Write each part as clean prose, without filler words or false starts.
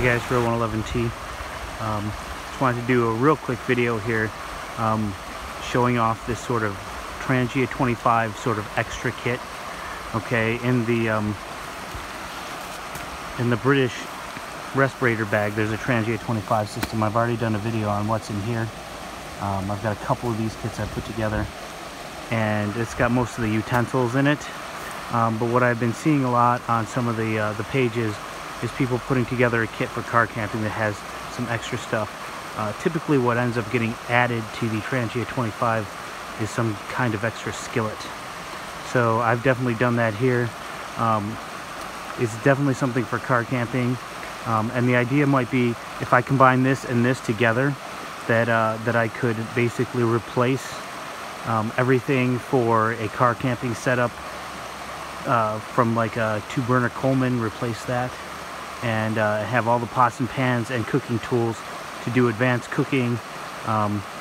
guys, for 111T. Just wanted to do a real quick video here showing off this sort of Trangia 25 sort of extra kit. Okay, in the British respirator bag there's a Trangia 25 system. I've already done a video on what's in here. I've got a couple of these kits I put together, and it's got most of the utensils in it. But what I've been seeing a lot on some of the pages is people putting together a kit for car camping that has some extra stuff. Typically what ends up getting added to the Trangia 25 is some kind of extra skillet. So I've definitely done that here. It's definitely something for car camping. And the idea might be, if I combine this and this together, that I could basically replace everything for a car camping setup from like a 2-burner Coleman, replace that, and have all the pots and pans and cooking tools to do advanced cooking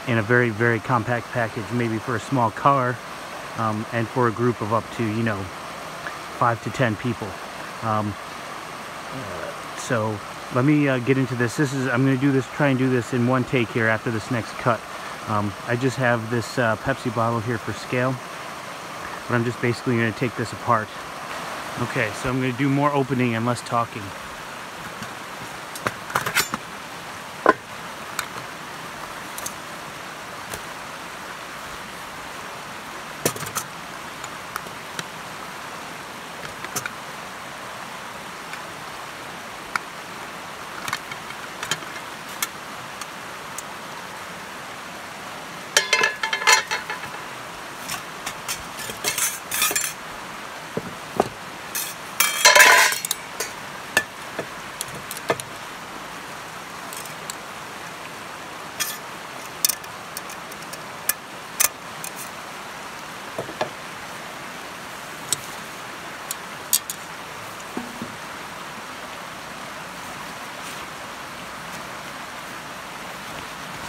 in a very, very compact package, maybe for a small car and for a group of up to, you know, 5 to 10 people. So let me get into this. I'm going to try and do this in one take here after this next cut. I just have this Pepsi bottle here for scale, but I'm just basically going to take this apart. Okay, so I'm going to do more opening and less talking.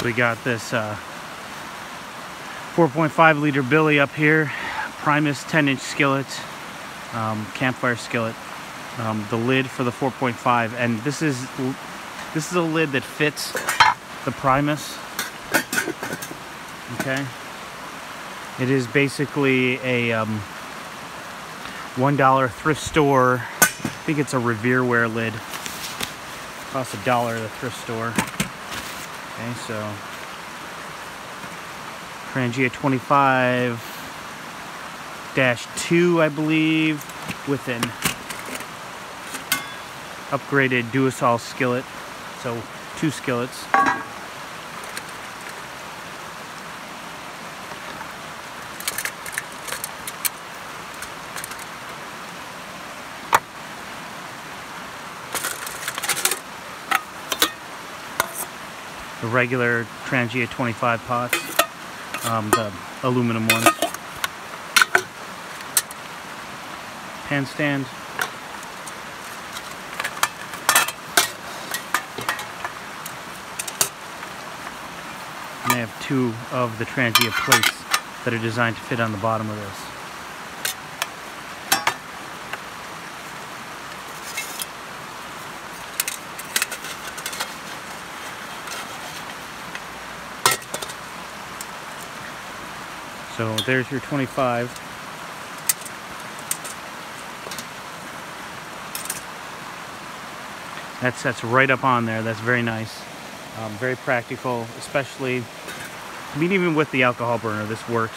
We got this 4.5 liter Billy up here, Primus 10-inch skillet, campfire skillet, the lid for the 4.5, and this is a lid that fits the Primus. Okay, it is basically a $1 thrift store. I think it's a Revereware lid. Costs $1 at the thrift store. Okay, so Trangia 25-2, I believe, with an upgraded Duosol skillet, so 2 skillets. The regular Trangia 25 pots, the aluminum ones. Pan stand. And they have 2 of the Trangia plates that are designed to fit on the bottom of this. So there's your 25. That sets right up on there. That's very nice. Very practical, especially, I mean, even with the alcohol burner, this works.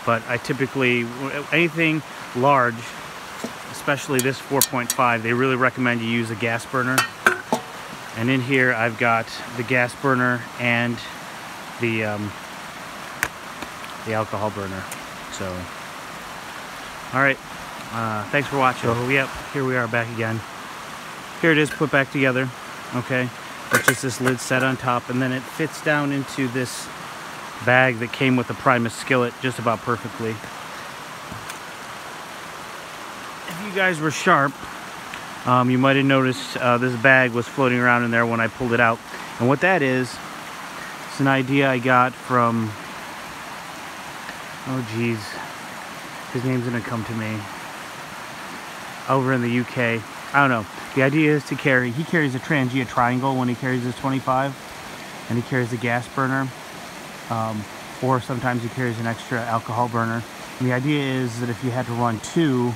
But I typically, anything large, especially this 4.5, they really recommend you use a gas burner. And in here, I've got the gas burner and the alcohol burner. So, all right, thanks for watching. So, yep, here we are back again. Here it is, put back together. Okay, it's just this lid set on top, and then it fits down into this bag that came with the Primus skillet just about perfectly. If you guys were sharp, you might have noticed this bag was floating around in there when I pulled it out. And what that is, it's an idea I got from, oh geez, his name's gonna come to me, over in the UK. I don't know. The idea is to carry, he carries a Trangia triangle when he carries his 25, and he carries a gas burner, or sometimes he carries an extra alcohol burner. And the idea is that if you had to run 2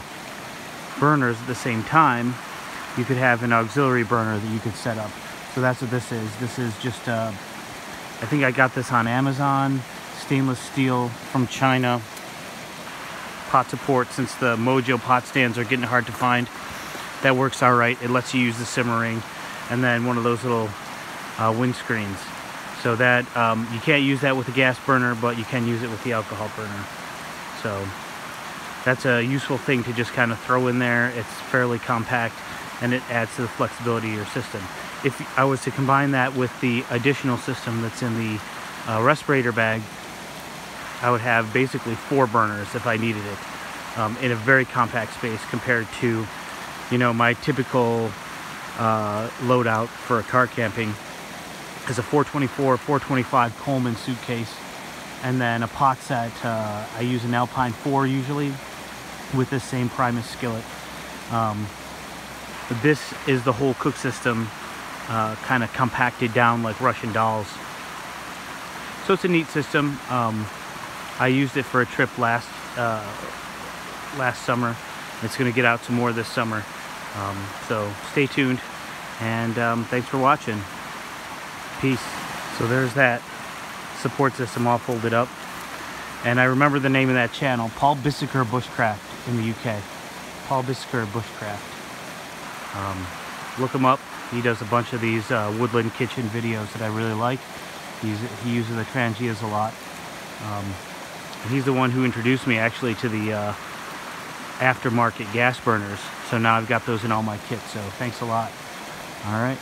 burners at the same time, you could have an auxiliary burner that you could set up. So that's what this is. This is just, I think I got this on Amazon, stainless steel from China. Pot support, since the Mojo pot stands are getting hard to find. That works all right. It lets you use the simmering, and then one of those little windscreens. So that you can't use that with a gas burner, but you can use it with the alcohol burner. So that's a useful thing to just kind of throw in there. It's fairly compact, and it adds to the flexibility of your system. If I was to combine that with the additional system that's in the respirator bag, I would have basically 4 burners if I needed it, in a very compact space compared to, you know, my typical loadout for a car camping is a 424, 425 Coleman suitcase, and then a pot set. I use an Alpine 4 usually with this same Primus skillet. This is the whole cook system, kind of compacted down like Russian dolls. So it's a neat system. I used it for a trip last summer. It's going to get out some more this summer. So stay tuned, and thanks for watching. Peace. So there's that support system all folded up. And I remember the name of that channel, Paul Bisseker Bushcraft in the UK. Paul Bisseker Bushcraft. Look him up. He does a bunch of these woodland kitchen videos that I really like. He uses the Trangias a lot. He's the one who introduced me actually to the aftermarket gas burners. So now I've got those in all my kits. So thanks a lot. All right.